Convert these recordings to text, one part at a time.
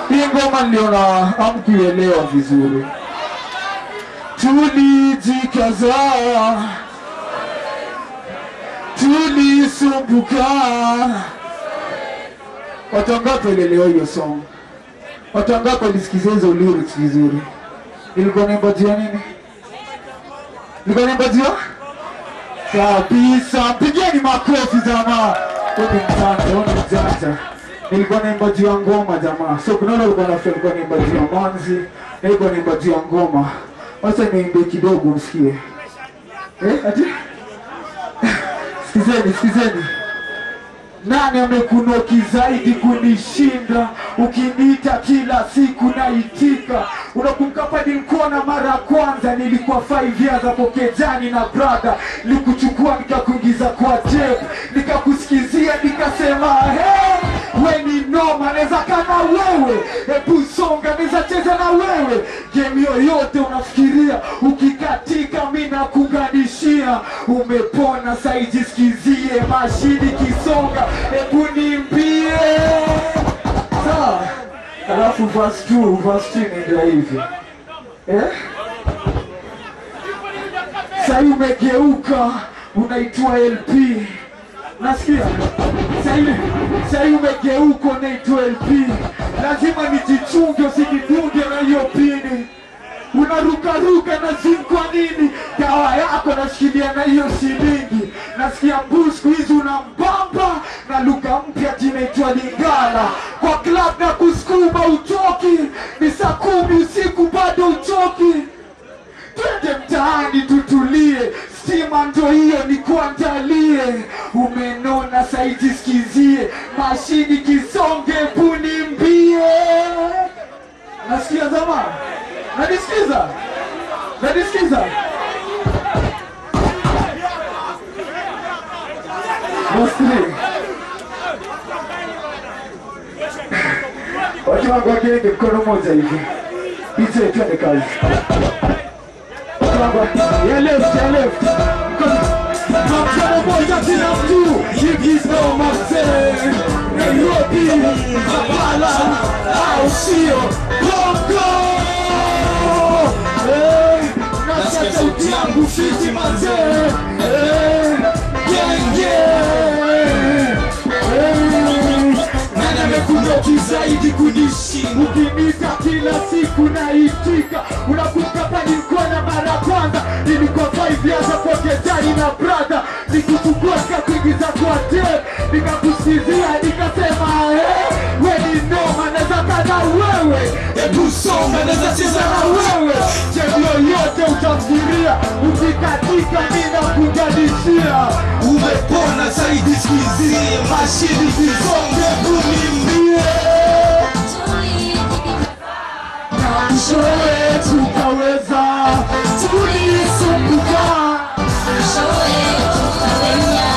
Hii ngoma niliona hamkuelewa vizuri. Tulijikaza, tulisumbuka. Watu wangapi walielewa hiyo song? Watu wangapi walisikiza hizo lyrics vizuri? Ilikuwa naimba juu ya nini? Ilikuwa naimba juu? Kabisa, pigeni makofi jamaa. Wewe ni mjanja. Nilikuwa naimba juu ya ngoma jamaa. So kuna wale walikuwa nafikiri nilikuwa naimba juu ya manzi, nilikuwa naimba juu ya ngoma. Wacha niimbe kidogo msikie. Ati? Sikizeni. Nani amekunoki zaidi kunishinda? Ukiniita kila siku naitika. Unakumbuka pale nilikuwa na mara kwanza, nilikuwa 5 years hapo Kejani na brother. Nilikuchukua nikakuingiza kwa tape, nikakusikizia nikasema hey, we ni noma, naweza kana wewe. Hebu songa, naweza cheza na wewe. Game yoyote unafikiria, ukikatika mimi nakuunganishia. Umepona sasa jisikizie, mashini kisonga. Hebu nimbie. Sawa. Alafu verse 2 ndio hivi. Sasa umegeuka, unaitwa LP. Nasikia? Sasa umegeuka, unaitwa LP. Lazima nijichunge usinidunge na hiyo pini. Unaruka na zin kwa nini? Dawa yako nashikilia na hiyo shilingi. Nasikia busku hizi unambamba na lugha mpya jinaitwa Lingala. Kwa club na kusukuma uchoki, ni saa 10 usiku bado uchoki. Twende mtaani tutulie, stima ndo hiyo ni kuandalie. Umenona saiji sikizie, mashini kisonge punimbie. Nasikia zama? Nadisikiza? Mostly watu wangu wakenge mkono moja hivi. Ije twende kazi. Watu wangu ya left mkono moja kila mtu. Hivi sio mase Nairobi, Kampala au sio Bongo. Nasikia sauti yangu fiti mazee. Nani amekunoki zaidi kunishinda? Ukiniita kila siku naitika. Unakumbuka pale nilikuwa na mara kwanza, nilikuwa 5 years hapo Kejani na brother. Nikuchukua nikakuingiza kwa tape, nikakusikizia nikasema we ni noma, naweza kana wewe. Hebu songa, naweza cheza na wewe. Jambo yote utafikiria, ukikatika mimi nakuunganishia. Umepona zaidi sikizie, mashini kisonge kunimbie. Na mshoe tukaweza, tulisumbuka. Mshoe tukaweza,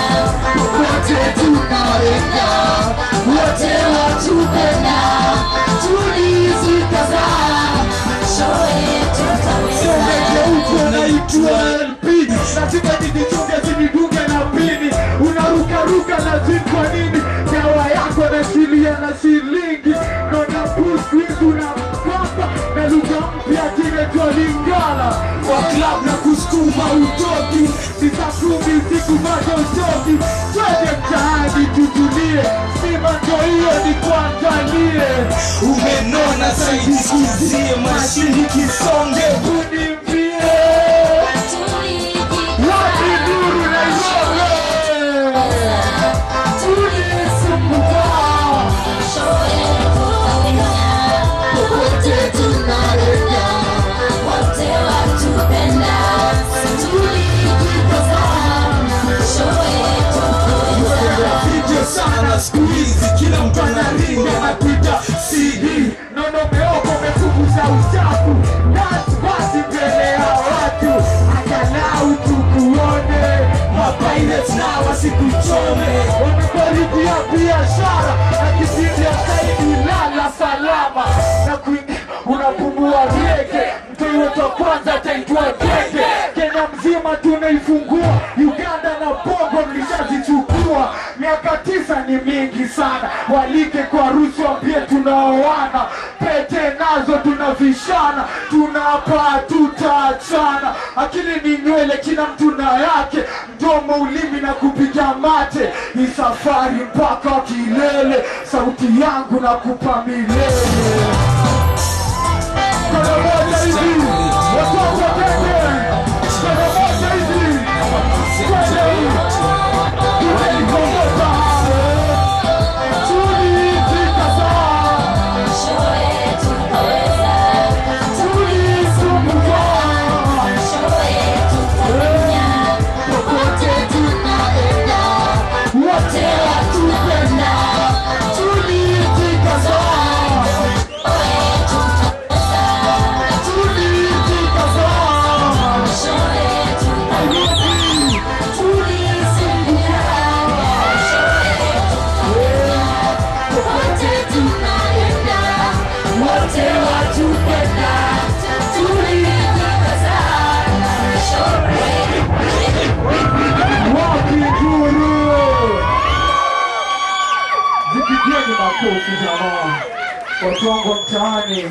wote tunaweza, wote watupenda. Tulizikaza, mshoe tukaweza. Umegeuka unaitwa LP. Lazima nijichunge sinidunge na pini. Unaruka na zin kwa nini? Dawa yako nashikilia na shilingi. Nona busku hizi unapapa na lugha mpya jinaitwa Lingala. Kwa club na kusukuma utoki, ni saa 10 siku bado utoki. Twende mtaani tutulie, sima ndo hiyo ni kuangalie. Umenona zaidi sikizie, mashini kisonge kunimbie. Sana siku hizi kila mtu anaringa na kuita CD. Nono meoko umefukuza uchafu, dance basi mbele ya watu. Angalau tukuone, mapirates na wasikuchome. Wamekaribia biashara na kipindi ya kaidi lala salama. Na kuingia unapumua rege, mtu yote kwanza taitwa keke. Kenya mzima tunaifungua, Uganda na Bongo mlishazichukua. Miaka 9 ni mingi sana, walike kwa harusi waambie tunaoana, pete nazo tunavishana, tunapa tutaachana. Akili ni nywele, kila mtu na yake, mdomo, ulimi na kupiga mate. Ni safari mpaka kilele, sauti yangu na kupa milele. Kuna moja hivi, watoto tende. Kuna moja hivi, kwele hii. Tunaikongota tulifika saa, tulisumbuka, popote tunaenda, wote watupenda. Tulifika saa, tulifika saa, Zipigieni makofi jamaa, watu wangu mtaani.